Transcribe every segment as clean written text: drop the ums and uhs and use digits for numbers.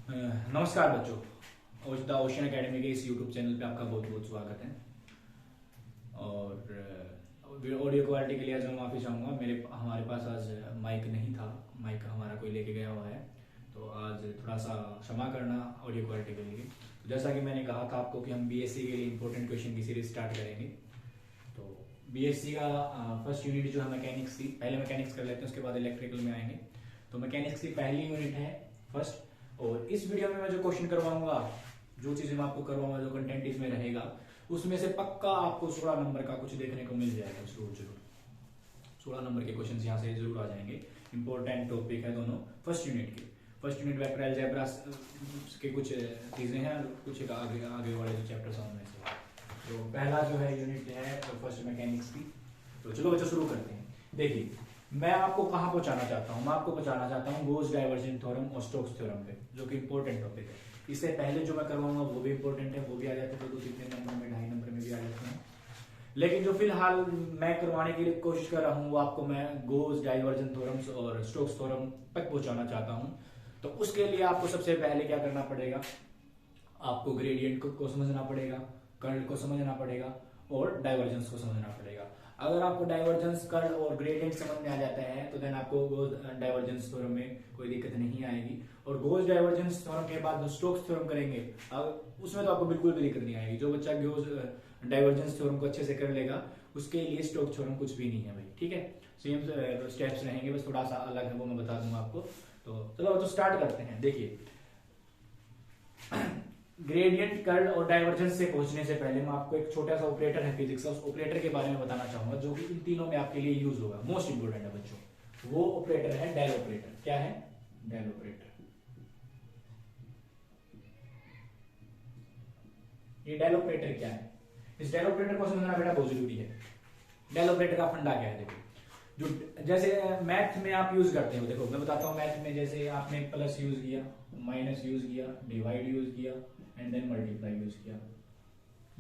नमस्कार बच्चों, the ocean academy के इस यूट्यूब चैनल पे आपका बहुत बहुत स्वागत है। और ऑडियो क्वालिटी के लिए आज मैं माफ़ी चाहूँगा। हमारे पास आज माइक नहीं था, माइक हमारा कोई लेके गया हुआ है, तो आज थोड़ा सा क्षमा करना ऑडियो क्वालिटी के लिए। तो जैसा कि मैंने कहा था आपको कि हम बीएससी के लिए इंपॉर्टेंट क्वेश्चन की सीरीज स्टार्ट करेंगे। तो बीएससी का फर्स्ट यूनिट जो है मैकेनिक्स की, पहले मैकेनिक्स कर लेते हैं, उसके बाद इलेक्ट्रिकल में आएंगे। तो मैकेनिक्स की पहली यूनिट है फर्स्ट। और इस वीडियो में मैं जो क्वेश्चन करवाऊंगा, जो चीजें मैं आपको करवाऊंगा, जो कंटेंट इसमें रहेगा, उसमें से पक्का आपको 16 नंबर का कुछ देखने को मिल जाएगा। जरूर 16 नंबर के क्वेश्चन यहाँ से जरूर आ जाएंगे। इंपॉर्टेंट टॉपिक है दोनों फर्स्ट यूनिट के। फर्स्ट यूनिट वेक्टर अलजेब्रा के कुछ चीजें हैं, कुछ आगे वाले जो चैप्टर्स हैं उनमें से। तो पहला जो है यूनिट है फर्स्ट मैकेनिक्स की। तो चलो बच्चों शुरू करते हैं। देखिए, मैं आपको कहाँ पहुंचाना चाहता हूँ, मैं आपको पहुंचाना चाहता हूँ गोस डाइवर्जेंस थ्योरम और स्टोक्स थ्योरम पे, जो कि इंपॉर्टेंट टॉपिक है। इससे पहले जो मैं करवाऊंगा वो भी इंपॉर्टेंट है, वो भी आ जाते हैं, तो 2-3 नंबर में, 2.5 नंबर में भी आ जाते हैं। लेकिन जो फिलहाल मैं करवाने की कोशिश कर रहा हूँ वो आपको मैं गोस डाइवर्जेंस थ्योरम्स और स्टोक्स थ्योरम तक पहुंचाना चाहता हूँ। तो उसके लिए आपको सबसे पहले क्या करना पड़ेगा, आपको ग्रेडियंट को समझना पड़ेगा, कर्ल को समझना पड़ेगा और डाइवर्जेंस को समझना पड़ेगा। अगर आपको डाइवर्जेंस, कर्ल और ग्रेडियंट समझ में आ जाता है तो देन आपको गोस डाइवर्जेंस थ्योरम में कोई दिक्कत नहीं आएगी। और गोस डाइवर्जेंस थ्योरम के बाद जो स्टोक्स थ्योरम करेंगे, अब उसमें तो आपको बिल्कुल भी दिक्कत नहीं आएगी। जो बच्चा गोस डाइवर्जेंस थ्योरम को अच्छे से कर लेगा उसके लिए स्टोक्स थ्योरम कुछ भी नहीं है भाई, ठीक है। सेम स्टेप्स रहेंगे, बस थोड़ा सा अलग है, वो मैं बता दूंगा आपको। तो चलो तो स्टार्ट करते हैं। देखिए, ग्रेडियंट, कर्ल और डाइवर्जेंस से पहुंचने से पहले मैं आपको एक छोटा सा ऑपरेटर है फिजिक्स का, उस ऑपरेटर के बारे में बताना चाहूंगा, जो कि इन तीनों में आपके लिए यूज होगा, मोस्ट इंपोर्टेंट है बच्चों। वो ऑपरेटर है डेल ऑपरेटर। क्या है? Del operator. ये डेल ऑपरेटर क्या है? इस डेल ऑपरेटर को समझना बेटा बहुत जरूरी है। डेल ऑपरेटर का फंडा क्या है? देखो, जो जैसे मैथ में आप यूज करते हो, देखो मैं बताता हूँ। मैथ में जैसे आपने प्लस यूज किया, माइनस यूज किया, डिवाइड यूज किया एंड देन मल्टीप्लाई यूज किया,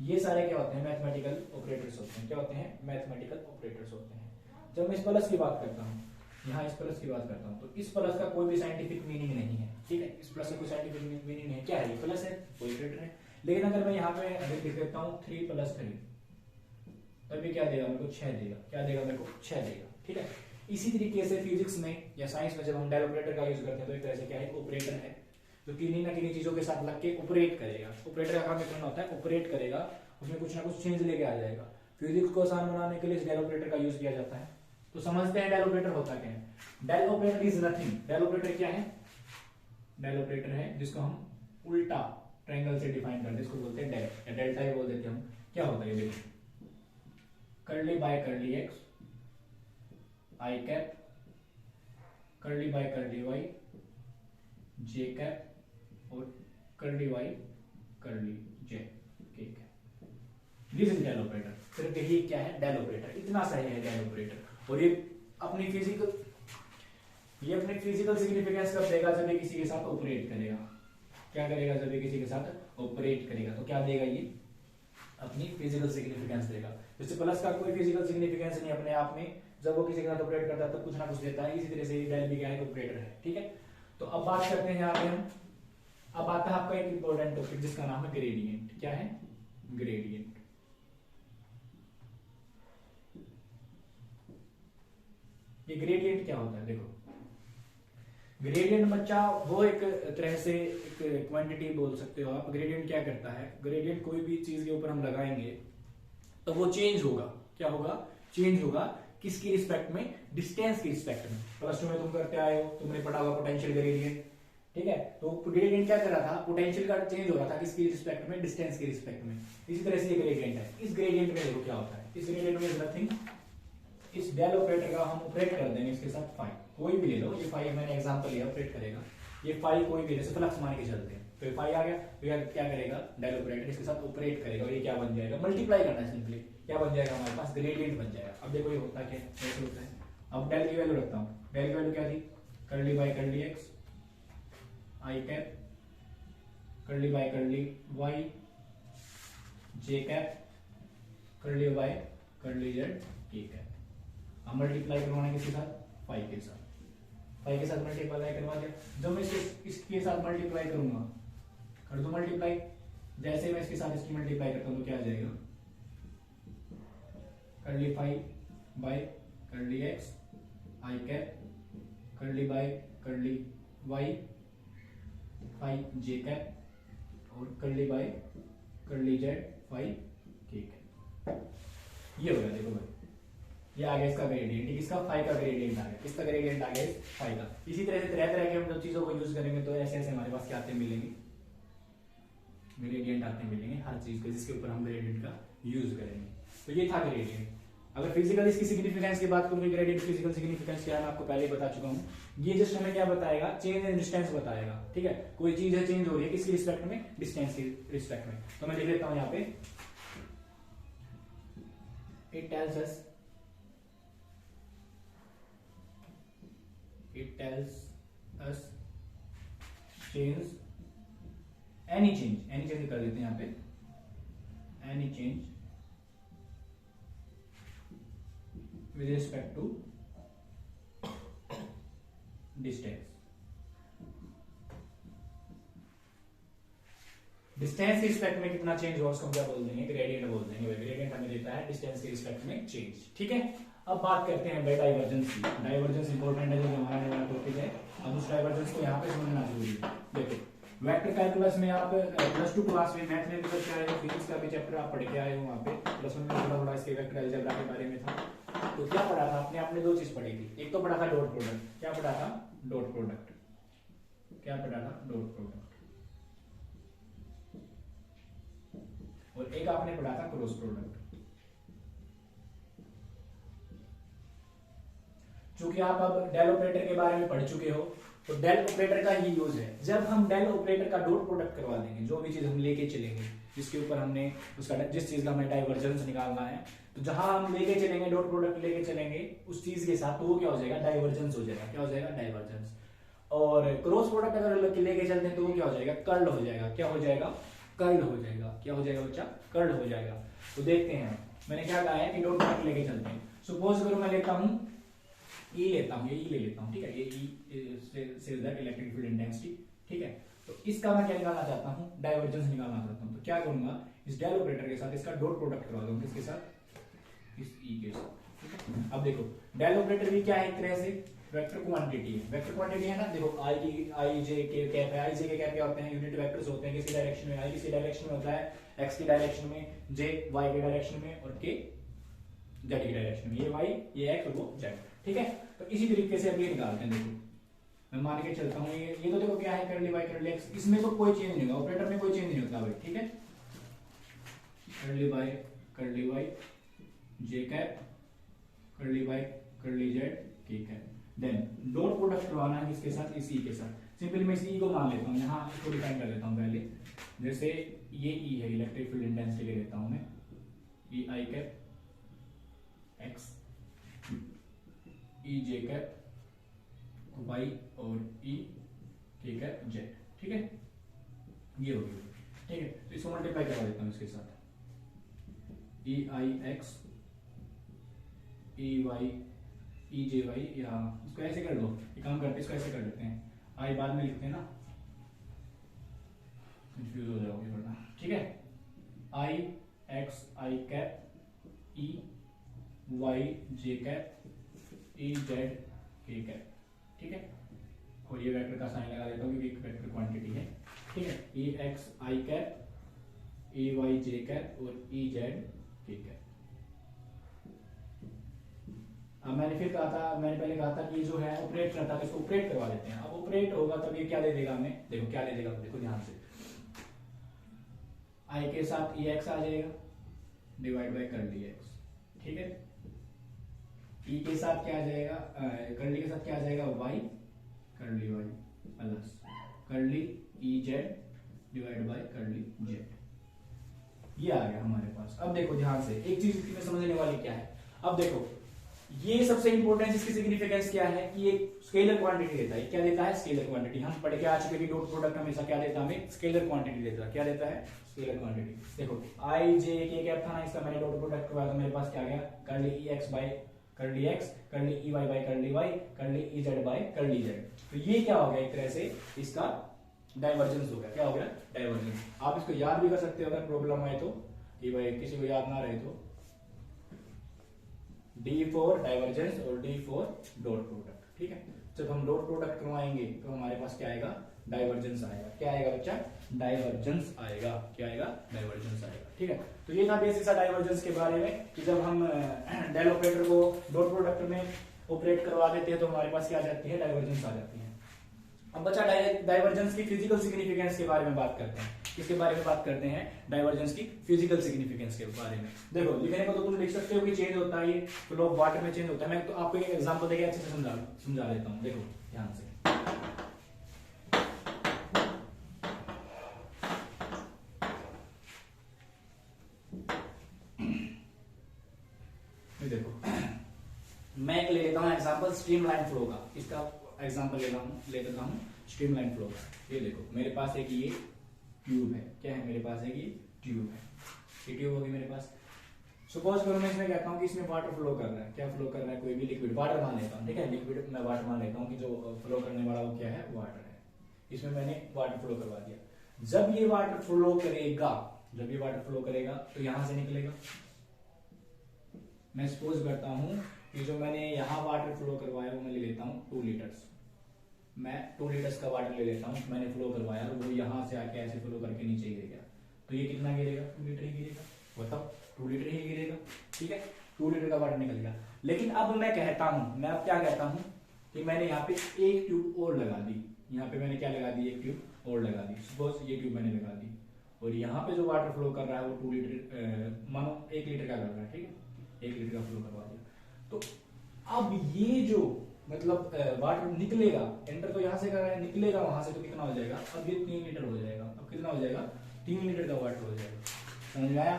ये सारे क्या होते हैं? मैथमेटिकल ऑपरेटर्स होते हैं। क्या होते हैं? मैथमेटिकल ऑपरेटर्स होते हैं। जब मैं इस प्लस की बात करता हूँ, यहाँ इस प्लस की बात करता हूँ, तो इस प्लस का कोई भी साइंटिफिक मीनिंग नहीं है, ठीक है। इस प्लस का कोई साइंटिफिक मीनिंग नहीं है। क्या है? ये प्लस है, कोई ऑपरेटर है। लेकिन अगर मैं यहाँ पे लिख देता हूँ 3 + 3, तभी क्या देगा मेरे को? 6 देगा। क्या देगा मेरे को? 6 देगा, ठीक है। इसी तरीके से फिजिक्स में या साइंस में जब हम डेल ऑपरेटर का यूज करते हैं तो एक तरह से क्या है? ऑपरेटर है, जो किन्हीं ना किन्हीं चीजों के साथ लग के ऑपरेट करेगा। ऑपरेटर का काम करना होता है ऑपरेट करेगा, उसमें कुछ ना कुछ चेंज लेके आ जाएगा। फिजिक्स को आसान बनाने के लिए इस डेल ऑपरेटर का यूज किया जाता है। तो समझते हैं डेल ऑपरेटर होता क्या है। Del operator is nothing. Del operator क्या है? डेल ऑपरेटर है जिसको हम उल्टा ट्रायंगल से डिफाइन करते हैं, इसको बोलते हैं डेल या डेल्टा ही बोल देते हैं हम। क्या होता है? देखिए, curly by curly x i cap, curly by curly y j cap और कर्ली वाई कर्ली जे, ठीक है। This is del operator. सिर्फ यही क्या है? Del operator. इतना सही है डेल ऑपरेटर। और ये अपनी फिजिकल सिग्निफिकेंस कब देगा? जब ये किसी के साथ ऑपरेट करेगा। क्या करेगा? जब ये किसी के साथ ऑपरेट करेगा तो क्या देगा? ये अपनी फिजिकल सिग्निफिकेंस देगा। जैसे प्लस का कोई फिजिकल सिग्निफिकेंस नहीं अपने आप में, जब वो किसी के साथ ऑपरेट करता है तो कुछ ना कुछ देता है। इसी तरह से डेल भी क्या है? ऑपरेटर है, ठीक है। तो अब बात करते हैं यहाँ पे हम। अब आता है आपका एक इंपॉर्टेंट टॉपिक जिसका नाम है ग्रेडियंट। क्या है? ग्रेडियंट। ये ग्रेडियंट क्या होता है? देखो, ग्रेडियंट बच्चा वो एक तरह से एक क्वांटिटी बोल सकते हो आप। ग्रेडियंट क्या करता है? ग्रेडियंट कोई भी चीज के ऊपर हम लगाएंगे तो वो चेंज होगा। क्या होगा? चेंज होगा। किसकी रिस्पेक्ट में? डिस्टेंस की रिस्पेक्ट में। प्लस 2 में तुम करते आए हो, तुमने पढ़ा हुआ पोटेंशियल ग्रेडियंट, ठीक है। तो ग्रेडियंट क्या कर रहा था? पोटेंशियल का चेंज हो रहा था। किसकी रिस्पेक्ट में? डिस्टेंस की रिस्पेक्ट में। इसी तरह से ये ग्रेडियंट है। इस ग्रेडियंट में देखो क्या होता है। इस ग्रेडियंट में नथिंग, इस डेल ऑपरेटर का हम ऑपरेट कर देंगे इसके साथ फाई, कोई भी ले लो। ये फाई मैंने एग्जांपल लिया, ऑपरेट करेगा। ये फाई कोई भी, जैसे फ्लक्स मान के चलते हैं, तो ये फाई आ गया, तो क्या करेगा? डेल ऑपरेटर इसके साथ ऑपरेट करेगा और ये क्या बन जाएगा? मल्टीप्लाई करना है सिंपली। क्या बन जाएगा? हमारे पास ग्रेडियंट बन जाएगा। अब देखो ये होता क्या है, कैसे होता है। अब डेल की वैल्यू रखता हूँ। डेल की वैल्यू क्या थी? Curly by curly x i cap, curly by curly y j cap, curly by curly z k cap. अब मल्टीप्लाई करवाना किसके साथ? फाइव के साथ। फाइव के साथ मल्टीप्लाई करवा दिया। जब मैं इसके साथ मल्टीप्लाई करूंगा, कर दो मल्टीप्लाई, जैसे मैं इसके साथ इसकी मल्टीप्लाई करता हूं तो क्या आ जाएगा, curly five by curly x i cap curly by curly y five j cap और curly by curly z five k cap. ये हो गया, देखो भाई ये आ गया इसका ग्रेडियंट, इसका फाइव का ग्रेडियंट आ गया, इसका ग्रेडियंट आ गया फाइव का। इसी तरह से तरह तरह के हम जब चीजों को यूज करेंगे तो ऐसे ऐसे हमारे पास क्या आते मिलेंगे, ग्रेडियंट आते मिलेंगे हर चीज के, जिसके ऊपर हम ग्रेडियंट का यूज करेंगे। तो ये था ग्रेडियंट। अगर फिजिकल इसकी सिग्निफिकेंस की बात करूँ, ग्रेडियंट फिजिकल सिग्निफिकेंस क्या है मैं आपको पहले ही बता चुका हूँ। ये जस्ट हमें क्या बताएगा, चेंज इन डिस्टेंस बताएगा। ठीक है, कोई चीज है चेंज हो रही है किसकी रिस्पेक्ट में, डिस्टेंस की रिस्पेक्ट में। तो मैं लिख लेता हूं यहाँ पे, it tells us change, any change कर देते हैं यहाँ पे, any change with respect to distance। Distance के रिस्पेक्ट में कितना चेंज हुआ उसको हम क्या बोल देंगे, ग्रेडियंट बोल देंगे। ग्रेडियंट हमें देता है डिस्टेंस के रिस्पेक्ट में चेंज। ठीक है, अब बात करते हैं भाई डाइवर्जेंस की। डाइवर्जेंस इंपॉर्टेंट है, जो हमारा नया टॉपिक है। अब उस डाइवर्जेंस को यहाँ पे समझना जरूरी है। देखो वेक्टर कैलकुलस में आप प्लस 2 क्लास में मैथ में भी करके आए हो, फिजिक्स का भी चैप्टर आप पढ़ के आए हो। वहाँ पे प्लस 1 में थोड़ा थोड़ा इसके वेक्टर अलजेब्रा के बारे में था। तो क्या पढ़ा था आपने दो चीज पढ़ी थी। एक तो पढ़ा था डॉट प्रोडक्ट। क्या पढ़ा था, डॉट प्रोडक्ट। क्या पढ़ा था, डॉट प्रोडक्ट। और एक आपने पढ़ा था क्रॉस प्रोडक्ट। चूंकि आप अब डेल ऑपरेटर के बारे में पढ़ चुके हो, तो डेल ऑपरेटर का ही यूज है। जब हम डेल ऑपरेटर का डॉट प्रोडक्ट करवा देंगे, जो भी चीज हम लेके चलेंगे जिसके ऊपर हमने उसका जिस चीज का हमें डाइवर्जेंस निकालना है, तो जहां हम लेके चलेंगे डॉट प्रोडक्ट लेके चलेंगे उस चीज के साथ, तो वो क्या हो जाएगा, डाइवर्जेंस हो जाएगा। क्या हो जाएगा, डाइवर्जेंस। और क्रॉस प्रोडक्ट अगर लेके चलते हैं तो वो क्या हो जाएगा, कर्ल हो जाएगा। क्या हो जाएगा, कर्ल हो जाएगा। क्या हो जाएगा बच्चा, कर्ल हो जाएगा। तो देखते हैं, मैंने क्या कहा है कि डॉट प्रोडक्ट लेके चलते हैं। सपोज करो मैं लेता हूं ई लेता हूं, ये ई ले लेता हूं। ठीक है, ये E says that electric field intensity. ठीक है, तो इसका मैं क्या निकालना चाहता हूं, डाइवर्जेंस निकालना चाहता हूं। तो क्या करूंगा, इस डेल ऑपरेटर के साथ इसका डॉट प्रोडक्ट करवा दूंगा। किसके साथ, इस ई के साथ। ठीक है, अब देखो डेल ऑपरेटर भी क्या है, एक तरह से वेक्टर क्वांटिटी है। वेक्टर क्वांटिटी है ना। देखो आई जे के कैप है। आई जे के कैप क्या होते हैं, यूनिट वेक्टर्स होते हैं। किसी डायरेक्शन में, आई किसी डायरेक्शन में होता है, एक्स की डायरेक्शन में, जे वाई के डायरेक्शन में और के जेड की डायरेक्शन में। ये वाई, ये एक्स और वो जेड। ठीक है, तो इसी तरीके से अब ये निकालते हैं। देखो मैं मान के चलता हूँ, ये तो देखो क्या है, कर्ली वाई कर्ली एक्स। इसमें तो कोई चेंज नहीं होगा, ऑपरेटर में कोई चेंज नहीं होता भाई। ठीक है, curly y curly y j cap curly y curly z k cap. Then dot product करवाना है किसके साथ, इसी के साथ। सिंपली मैं इस ई को मान लेता हूँ, यहाँ इसको डिफाइन कर लेता हूँ पहले। जैसे ये ई है, इलेक्ट्रिक फील्ड इंटेंसिटी ले लेता हूँ मैं, ई आई कैप एक्स, ई जे कैप वाई और ई के कैप जेड। ठीक है, ये हो गया। ठीक है, तो इसको मल्टीप्लाई करवा देता हूँ इसके साथ, ई आई एक्स ई वाई ई जे वाई, या इसको ऐसे कर दो, ये काम करते इसको ऐसे कर लेते हैं, आई बाद में लिखते हैं ना, कंफ्यूज हो जाओगे वरना। ठीक है, आई x i cap E y j cap E Z k cap. ठीक है, और ये वेक्टर का साइन लगा देता हूँ क्योंकि एक वेक्टर क्वांटिटी है। ठीक है, ई x i cap E y j cap और ई जेड के कैप। अब मैंने पहले कहा था कि जो है ऑपरेट करता है, इसको ऑपरेट करवा देते हैं। अब ऑपरेट होगा तब ये क्या दे देगा हमें, देखो क्या दे देगा, देखो ध्यान से, आई के साथ ई एक्स आ जाएगा डिवाइड बाय कर्ली एक्स। ठीक है, ई के साथ क्या आ जाएगा, कर्ली के साथ क्या आ जाएगा, y curly y plus curly E z divide by curly z. ये आ गया हमारे पास। अब देखो ध्यान से, एक चीज इसमें समझने वाली क्या है। अब देखो ये सबसे इंपॉर्टेंट, इसकी सिग्निफिकेंस क्या है कि एक स्केलर क्वांटिटी देता है। क्या देता है, स्केलर क्वांटिटी। हम पढ़ के आ चुके कि डॉट प्रोडक्ट हमेशा क्या देता है, हमें स्केलर क्वांटिटी देता है। क्या देता है, स्केलर क्वांटिटी। देखो आई जे के कैप था ना, इसका मैंने डॉट प्रोडक्ट करवाया तो मेरे पास क्या आ गया, curly E x by curly x, curly E y by curly y, curly E z by curly z. तो ये क्या हो गया, एक तरह से इसका डाइवर्जेंस हो गया। क्या हो गया, डाइवर्जेंस। आप इसको याद भी कर सकते हो अगर प्रॉब्लम है तो, कि भाई किसी को याद ना रहे तो, डी फॉर डाइवर्जेंस और डी फॉर डॉट प्रोडक्ट। ठीक है, जब हम डॉट प्रोडक्ट करवाएंगे तो हमारे पास क्या आएगा, डाइवर्जेंस आएगा। क्या आएगा बच्चा, डाइवर्जेंस आएगा। क्या आएगा, डाइवर्जेंस आएगा। ठीक है, तो ये था बेसिक सा डाइवर्जेंस के बारे में, कि जब हम डेल ऑपरेटर को डॉट प्रोडक्ट में ऑपरेट करवा देते हैं तो हमारे पास क्या आ जाती है, डाइवर्जेंस आ जाती है। अब बच्चा डाइवर्जेंस की फिजिकल सिग्निफिकेंस के बारे में बात करते हैं। किसके बारे में बात करते हैं, डाइवर्जेंस की फिजिकल सिग्निफिकेंस के बारे में। देखो लिखने को तो तुम लिख सकते हो कि चेंज होता है, ये फ्लो ऑफ वाटर में चेंज होता है। मैं तो आपको एक एग्जांपल देके अच्छे से समझा देता हूँ। देखो ध्यान से, देखो मैं एक ले लेता हूँ एग्जांपल स्ट्रीमलाइन फ्लो का। इसका एग्जांपल ले लेता हूँ स्ट्रीमलाइन फ्लो का। ये देखो मेरे पास एक ये ट्यूब है। क्या है मेरे पास, एक ये ट्यूब है। ये ट्यूब होगी मेरे पास। सपोज करो मैं इसमें कहता हूँ कि इसमें वाटर फ्लो कर रहा है। क्या फ्लो कर रहा है, कोई भी लिक्विड, वाटर मान लेता हूँ। ठीक है, लिक्विड मैं वाटर मान लेता हूँ कि जो फ्लो करने वाला वो क्या है, वाटर है। इसमें मैंने वाटर फ्लो करवा दिया। जब ये वाटर फ्लो करेगा, जब ये वाटर फ्लो करेगा तो यहां से निकलेगा। मैं सपोज करता हूं कि जो मैंने यहां वाटर फ्लो करवाया वो मैं ले लेता हूं 2 लीटर्स। मैं 2 लीटर्स का वाटर ले लेता हूं, मैंने फ्लो करवाया, वो यहां से आके ऐसे फ्लो करके नीचे गिरेगा। तो ये कितना गिरेगा, 2 लीटर ही गिरेगा। बताओ, 2 लीटर ही गिरेगा। ठीक है, 2 लीटर का वाटर निकल गया। लेकिन अब मैं कहता हूं, मैं अब क्या कहता हूं कि मैंने यहाँ पे एक ट्यूब और लगा दी। यहाँ पे मैंने क्या लगा दी, एक ट्यूब और लगा दी। सपोज ये ट्यूब मैंने लगा दी और यहाँ पे जो वाटर फ्लो कर रहा है वो 2 लीटर, मानो 1 लीटर का कर रहा है। ठीक है, 1 लीटर का फ्लो करवा दिया। तो अब ये जो मतलब वाटर निकलेगा, एंटर तो यहाँ से कर रहा है, निकलेगा वहां से, तो कितना हो जाएगा, अब ये 3 लीटर हो जाएगा। अब कितना हो जाएगा, 3 लीटर का वाटर हो जाएगा। समझ में आया?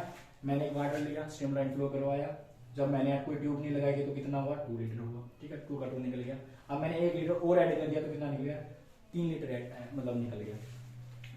मैंने एक वाटर लिया, स्ट्रीमलाइन फ्लो करवाया। जब मैंने कोई ट्यूब नहीं लगाई तो कितना हुआ, 2 लीटर हुआ। ठीक है, 2 का 2 निकल गया। अब मैंने 1 लीटर और ऐड कर दिया तो कितना निकल गया, 3 लीटर मतलब निकल गया।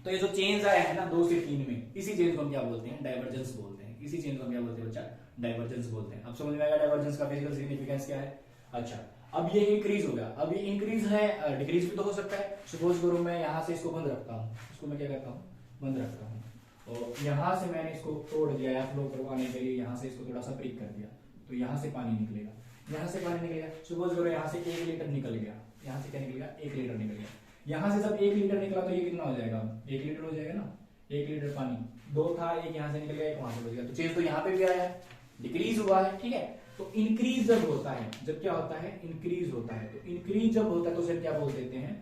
तो ये जो चेंज आया है ना 2 से 3 में, इसी चेंज को हम क्या बोलते हैं, डाइवर्जेंस बोलते हैं। इसी चेंज को हम क्या बोलते हैं बच्चा, डाइवर्जेंस बोलते हैं। अब समझ में आएगा डाइवर्जेंस का फिजिकल सिग्निफिकेंस क्या है। अच्छा, अब ये इंक्रीज हो गया। अब ये इंक्रीज है, डिक्रीज भी तो हो सकता है। सपोज करो मैं यहाँ से इसको बंद रखता हूँ, इसको मैं क्या करता हूँ, बंद रखता हूँ, और यहाँ से मैंने इसको तोड़ दिया या फ्लो करवाने के लिए यहाँ से इसको थोड़ा सा ब्रेक कर दिया, तो यहाँ से पानी निकलेगा। यहाँ से पानी निकलेगा, सपोज करो यहाँ से 1 लीटर निकल गया। यहाँ से क्या निकल गया, 1 लीटर निकल गया। यहाँ से जब 1 लीटर निकला तो ये कितना हो जाएगा, 1 लीटर हो जाएगा ना। 1 लीटर पानी, 2 था, एक यहाँ से निकल गया, एक वहां से बच गया। तो चेंज तो यहाँ पे भी आया है, डिक्रीज हुआ है। ठीक है, तो इंक्रीज जब होता है, जब क्या होता है, इंक्रीज होता है। तो इंक्रीज जब होता है तो उसे क्या बोल देते हैं,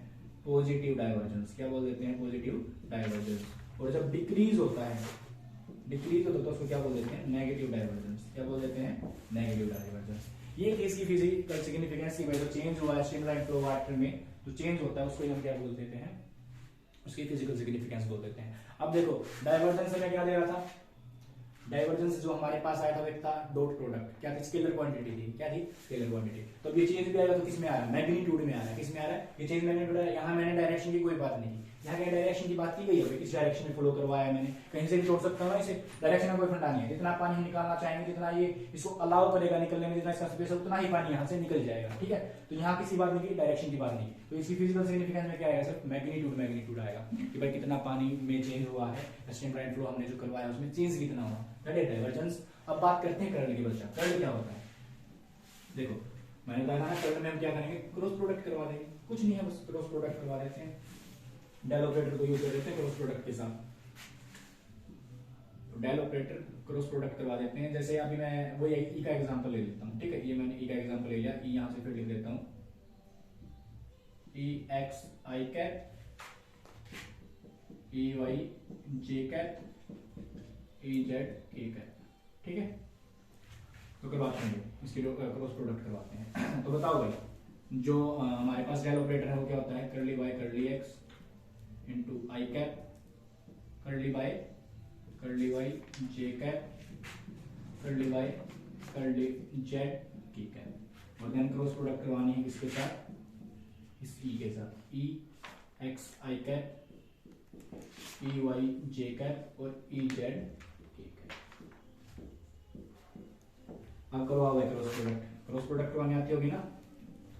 पॉजिटिव डाइवर्जेंस। क्या बोल देते हैं, पॉजिटिव डाइवर्जेंस। और जब डिक्रीज होता है, डिक्रीज होता है तो उसको क्या बोल देते हैं, नेगेटिव डाइवर्जेंस। क्या बोल देते हैं, नेगेटिव डाइवर्जेंस। ये इसकी फिजिकल सिग्निफिकेंस की वजह से चेंज हुआ है स्ट्रीमलाइन फ्लो वाटर में, जो चेंज होता है उसको हम क्या बोल देते हैं, उसकी फिजिकल सिग्निफिकेंस बोल देते हैं। अब देखो डाइवर्जेंस से मैं क्या दे रहा था, डाइवर्जेंस जो हमारे पास आया था वो था डॉट प्रोडक्ट। क्या थी, स्केलर क्वांटिटी थी। क्या थी, स्केलर क्वांटिटी। तो ये चेंज भी आएगा तो किसमें आ रहा है, मैग्नीट्यूड में आ रहा है। किसमें आ रहा है, ये चेंज मैग्नीट्यूड है। यहाँ मैंने डायरेक्शन की कोई बात नहीं, यहाँ क्या डायरेक्शन की बात की गई है, किस डायरेक्शन में फ्लो करवाया मैंने, कहीं से भी छोड़ सकता हूँ इसे, डायरेक्शन में कोई फंडा नहीं है। जितना पानी हम निकालना चाहेंगे, जितना ये इसको अलाउ करेगा निकलने में, जितना इसका स्पेस है, उतना ही पानी यहाँ से निकल जाएगा। ठीक है, तो यहाँ किसी बात नहीं की, डायरेक्शन की बात नहीं। तो इसकी फिजिकल सिग्निफिकेंस में क्या आएगा, सिर्फ मैग्नीट्यूड, मैग्नीट्यूड आएगा कि भाई कितना पानी में चेंज हुआ है, स्ट्रीमलाइन फ्लो हमने जो करवाया उसमें चेंज कितना हुआ, दैट इज डाइवर्जेंस। अब बात करते हैं कर्ल की। बच्चा कर्ल क्या होता है, देखो मैंने बताया ना, कर्ल में हम क्या करेंगे, क्रॉस प्रोडक्ट करवा देंगे। कुछ नहीं है, बस क्रॉस प्रोडक्ट करवा देते हैं, डेल ऑपरेटर को यूज कर देते हैं क्रॉस प्रोडक्ट के साथ। तो डेल ऑपरेटर क्रॉस प्रोडक्ट करवा देते हैं। जैसे अभी मैं वो ई का एग्जांपल ले लेता हूँ। ठीक है, ये मैंने ई का एग्जांपल ले लिया। ई यहाँ से फिर लिख देता हूँ, ई x i cap, E y j cap, E Z k cap. ठीक है, तो करवाते हैं इसकी क्रॉस प्रोडक्ट करवाते हैं। तो बताओ भाई, जो हमारे पास डेल ऑपरेटर है वो क्या होता है, curly by curly x into i cap, curly by curly y j cap, curly by curly z की कैप। और देन क्रॉस प्रोडक्ट करवानी है किसके साथ, इस ई के साथ, E x i cap, E y j cap और ई जेड की कैप। अब करवाओ क्रॉस प्रोडक्ट। क्रॉस प्रोडक्ट तो हमें आती होगी ना,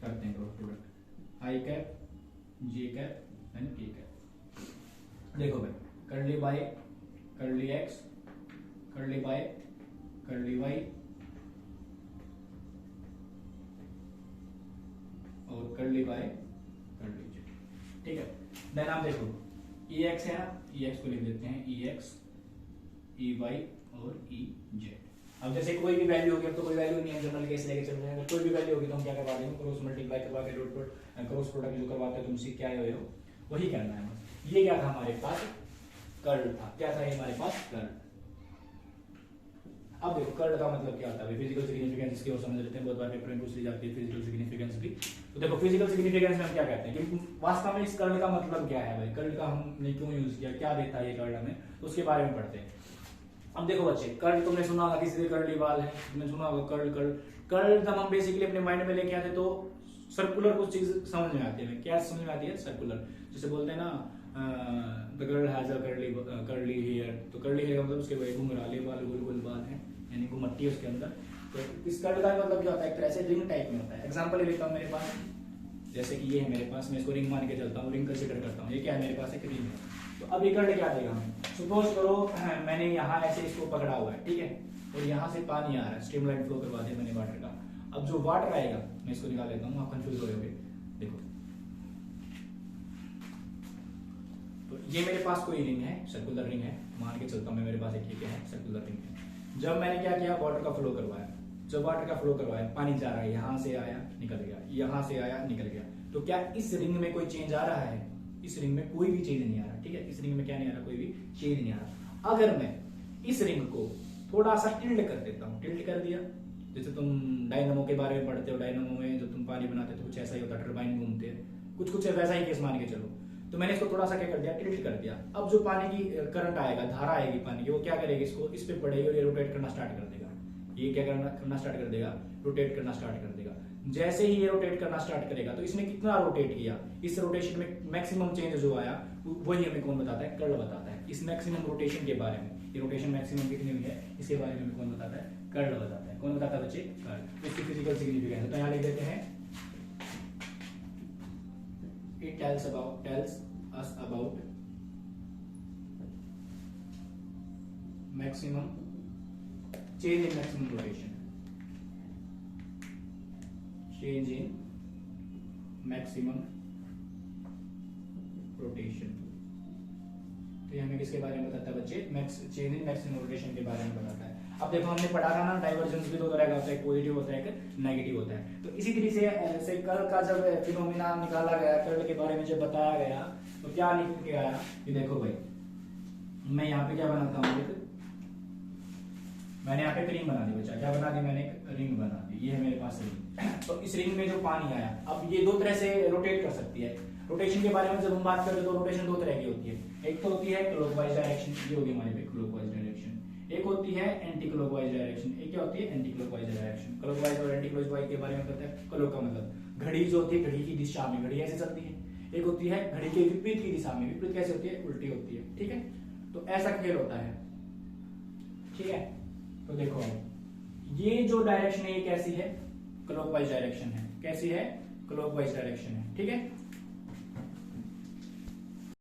करते हैं cross product I cap J cap and K cap. देखो भाई curly by curly x curly by curly Y और कर्ली बाय कर्ली जेड, ठीक है। देन आप देखो ई एक्स है ना, ई एक्स को लिख देते हैं ई एक्स ई वाई और ई जेड। अब जैसे कोई भी वैल्यू होगी, अब तो कोई वैल्यू नहीं है, जनरल केस लेके चल रहे हैं, अगर कोई भी वैल्यू होगी तो हम क्या करवा देंगे, क्रॉस मल्टीप्लाई करवा के डॉट डॉट क्रॉस प्रोडक्ट जो करवाते हो तुम सीख क्या आए हो वही करना है बस। ये क्या था हमारे पास, कर्ल था। क्या था ये हमारे पास, कर्ल। अब देखो कर्ल का मतलब क्या होता है, फिजिकल सिग्निफिकेंस इसकी और समझ लेते हैं, बहुत बार पेपर में पूछ ली जाती है फिजिकल सिग्निफिकेंस भी। तो देखो फिजिकल सिग्निफिकेंस में हम क्या कहते हैं कि वास्तव में इस कर्ल का मतलब क्या है भाई, कर्ल का हमने क्यों यूज किया, क्या देता है ये कर्ल हमें, तो उसके बारे में पढ़ते हैं। अब देखो बच्चे, कर्ल तुमने सुना होगा किसी के कर्ली बाल है, तुमने सुना होगा कर्ल कर्ल कर्ल जब हम बेसिकली अपने माइंड में लेके आते तो सर्कुलर कुछ चीज समझ में आती है। क्या समझ में आती है, सर्कुलर। जैसे बोलते हैं ना the girl has a curly hair, तो कर्ली हेयर का मतलब उसके भाई घुंघराले बाल गोल गोल बाल है, यानी घुमट्टी है उसके अंदर। तो इस कर्ल का मतलब क्या होता है, एक तरह से रिंग टाइप में होता है। एग्जांपल लेता हूँ मेरे पास, जैसे कि ये है मेरे पास, मैं इसको रिंग मान के चलता हूँ, रिंग कंसीडर करता हूँ, ये क्या है मेरे पास, एक रिंग है। तो अब ये कर्ल क्या देगा हमें, सपोज करो मैंने यहाँ ऐसे इसको पकड़ा हुआ है, ठीक है, और यहाँ से पानी आ रहा है, स्ट्रीमलाइन फ्लो करवा दिया मैंने वाटर का। अब जो वाटर आएगा, मैं इसको निकाल लेता हूँ, आप कंफ्यूज हो रहे, देखो तो ये मेरे पास कोई रिंग है, सर्कुलर रिंग है, मान के चलता हूँ मैं, मेरे पास एक ये है सर्कुलर रिंग है। जब मैंने क्या किया, वाटर का फ्लो करवाया, जब वाटर का फ्लो करवाया, पानी जा रहा है, यहाँ से आया निकल गया, यहाँ से आया निकल गया, तो क्या इस रिंग में कोई चेंज आ रहा है, इस रिंग में कोई भी चेंज नहीं आ रहा, ठीक है, इस रिंग में क्या नहीं आ रहा, कोई भी चेंज नहीं आ रहा। अगर मैं इस रिंग को थोड़ा सा टिल्ट कर देता हूँ, टिल्ट कर दिया, जैसे तुम डायनामो के बारे में पढ़ते हो, डायनामो में जब तुम पानी बनाते हो तो कुछ ऐसा ही होता है, टरबाइन घूमते हैं, कुछ कुछ वैसा ही केस मान के चलो। तो मैंने इसको थोड़ा सा क्या कर दिया, टिल्ट कर दिया। अब जो पानी की करंट आएगा, धारा आएगी पानी की, वो क्या करेगी, इसको इस पे पड़ेगी और ये रोटेट करना स्टार्ट कर देगा। ये क्या करना स्टार्ट कर देगा, रोटेट करना स्टार्ट कर देगा। जैसे ही ये रोटेट करना स्टार्ट करेगा तो इसने कितना रोटेट किया, इस रोटेशन में मैक्सिमम चेंज जो आया वही हमें कौन बताता है, कर्ल बताता है। इस मैक्सिमम रोटेशन के बारे में, ये रोटेशन मैक्सिमम कितनी हुई है इसके बारे में कौन बताता है, कर्ल बताता है। कौन बताता है बच्चे, कर्ल। इसकी फिजिकल सिग्निफिकेंस तो यहाँ लिख देते हैं, it tells us about maximum change in maximum rotation, change in maximum rotation. तो ये हमें किसके बारे में बताता है बच्चे, चेंज इन मैक्सिमम रोटेशन के बारे में बताता है। अब देखो हमने पढ़ा था ना, डाइवर्जेंस भी दो तरह का होता है, एक पॉजिटिव होता है, एक नेगेटिव होता है। तो इसी तरीके से कर्ल का जब फिनोमिना निकाला गया, कर्ल के बारे में जब बताया गया, तो क्या निकल के आया, कि देखो भाई मैं यहाँ पे क्या बनाता हूँ, मैंने यहाँ पे रिंग बना दी बच्चा, क्या बना दी मैंने, एक रिंग बना दी, ये है मेरे पास रिंग। तो इस रिंग में जो पानी आया, अब ये दो तरह से रोटेट कर सकती है। रोटेशन के बारे में जब हम बात करते हैं तो रोटेशन दो तरह की होती है, एक तो होती है क्लॉकवाइज डायरेक्शन, ये होगी हमारे पे क्लॉकवाइज डायरेक्शन, एक होती है एंटी क्लॉकवाइज डायरेक्शन। एक क्या होती है, एंटी क्लॉकवाइज डायरेक्शन। क्लॉकवाइज और एंटी क्लॉकवाइज के बारे में पता है, क्लॉक का मतलब घड़ी जो होती है, घड़ी की दिशा में, घड़ी ऐसे चलती है। एक होती है घड़ी के विपरीत की दिशा में, विपरीत कैसे होती है, उल्टी होती है, ठीक है। तो ऐसा खेल होता है, ठीक है। तो देखो ये जो डायरेक्शन है ये कैसी है, क्लॉकवाइज डायरेक्शन है, कैसी है, क्लॉकवाइज डायरेक्शन है, ठीक है।